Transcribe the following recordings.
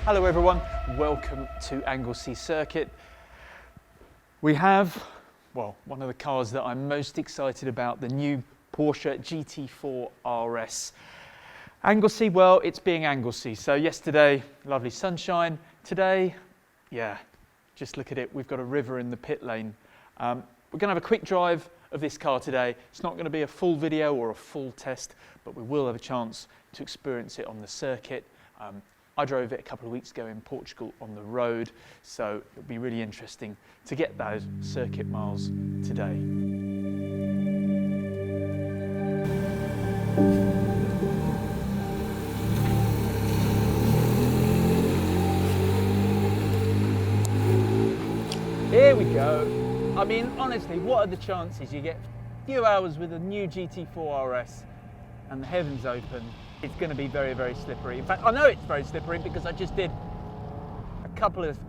Hello everyone, welcome to Anglesey Circuit. We have, well, one of the cars that I'm most excited about, the new Porsche GT4 RS. Anglesey, well, it's being Anglesey. So yesterday, lovely sunshine. Today, yeah, just look at it. We've got a river in the pit lane. We're going to have a quick drive of this car today. It's not going to be a full video or a full test, but we will have a chance to experience it on the circuit. I drove it a couple of weeks ago in Portugal on the road, so it'll be really interesting to get those circuit miles today. Here we go. I mean, honestly, what are the chances you get a few hours with a new GT4 RS and the heavens open? It's going to be very, very slippery. In fact, I know it's very slippery because I just did a couple of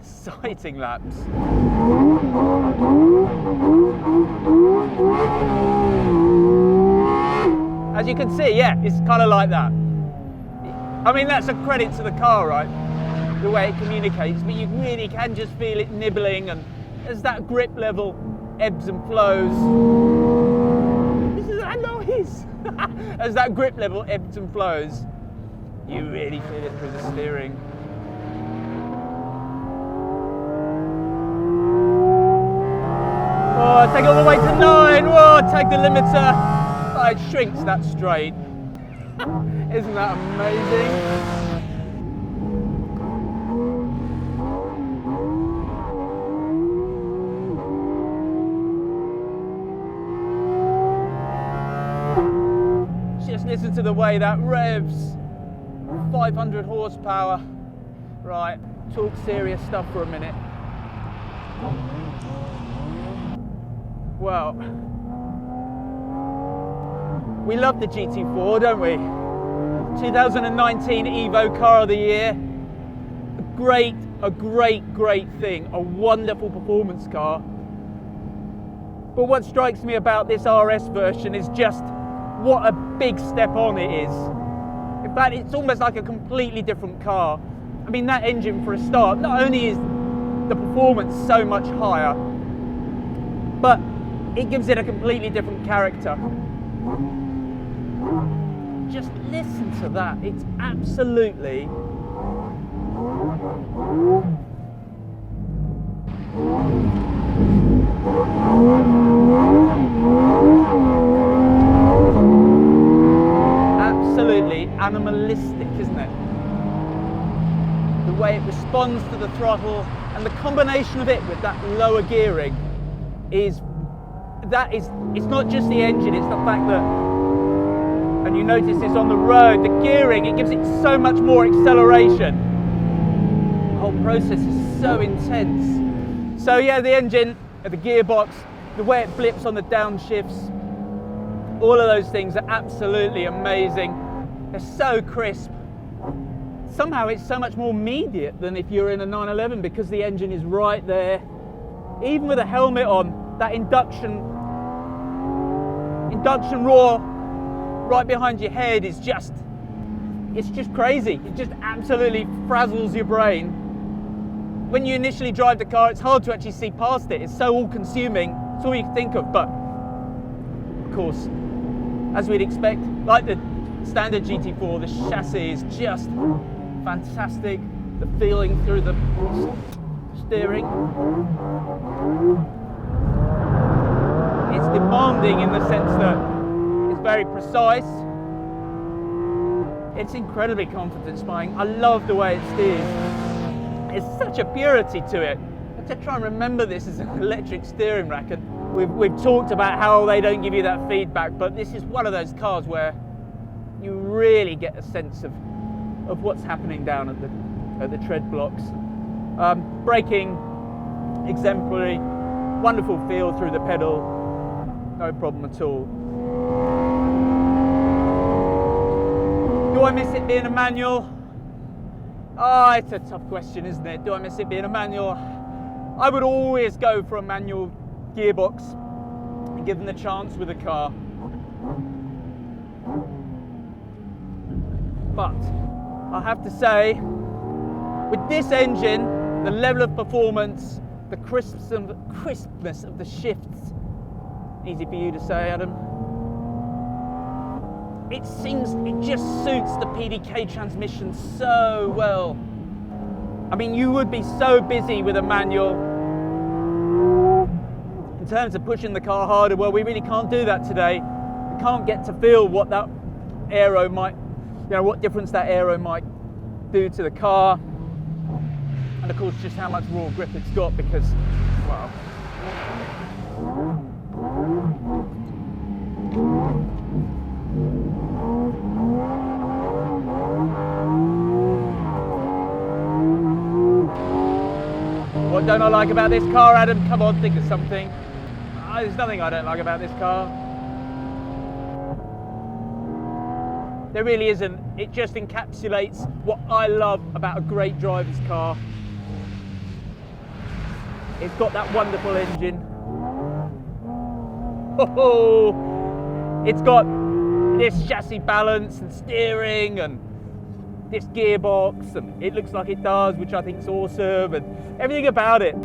sighting laps. As you can see, yeah, it's kind of like that. I mean, that's a credit to the car, right? The way it communicates, but you really can just feel it nibbling, and as that grip level ebbs and flows. This is that noise. As that grip level ebbs and flows, you really feel it through the steering. Oh, take it all the way to 9. Whoa, take the limiter. Oh, it shrinks that straight. Isn't that amazing? Just listen to the way that revs. 500 horsepower. Right, talk serious stuff for a minute. Well, we love the GT4, don't we? 2019 Evo Car of the Year. A great thing. A wonderful performance car. But what strikes me about this RS version is just what a big step on it is. In fact, it's almost like a completely different car. I mean, that engine for a start, not only is the performance so much higher, but it gives it a completely different character. Just listen to that. It's absolutely animalistic, isn't it? The way it responds to the throttle, and the combination of it with that lower gearing it's not just the engine, it's the fact that, and you notice this on the road, the gearing, it gives it so much more acceleration. The whole process is so intense. So yeah, the engine, the gearbox, the way it flips on the downshifts, all of those things are absolutely amazing. They're so crisp. Somehow it's so much more immediate than if you're in a 911 because the engine is right there. Even with a helmet on, that induction roar right behind your head is it's just crazy. It just absolutely frazzles your brain. When you initially drive the car, it's hard to actually see past it. It's so all-consuming. It's all you can think of. But of course, as we'd expect, like the standard GT4, the chassis is just fantastic. The feeling through the steering. It's demanding in the sense that it's very precise. It's incredibly confidence-inspiring. I love the way it steers. There's such a purity to it. I have to try and remember this as an electric steering rack, and we've talked about how they don't give you that feedback, but this is one of those cars where you really get a sense of what's happening down at the tread blocks. Braking, exemplary, wonderful feel through the pedal, no problem at all. Do I miss it being a manual? It's a tough question, isn't it? Do I miss it being a manual? I would always go for a manual gearbox and give them the chance with a car. But I have to say, With this engine, the level of performance, the crispness of the shifts, easy for you to say, Adam. It just suits the PDK transmission so well. I mean, you would be so busy with a manual in terms of pushing the car harder. Well, we really can't do that today. We can't get to feel what that aero might, what difference that aero might do to the car. And of course, just how much raw grip it's got because, well, what don't I like about this car, Adam? Come on, think of something. There's nothing I don't like about this car. There really isn't. It just encapsulates what I love about a great driver's car. It's got that wonderful engine. Oh, it's got this chassis balance and steering and this gearbox, and it looks like it does, which I think is awesome, and everything about it.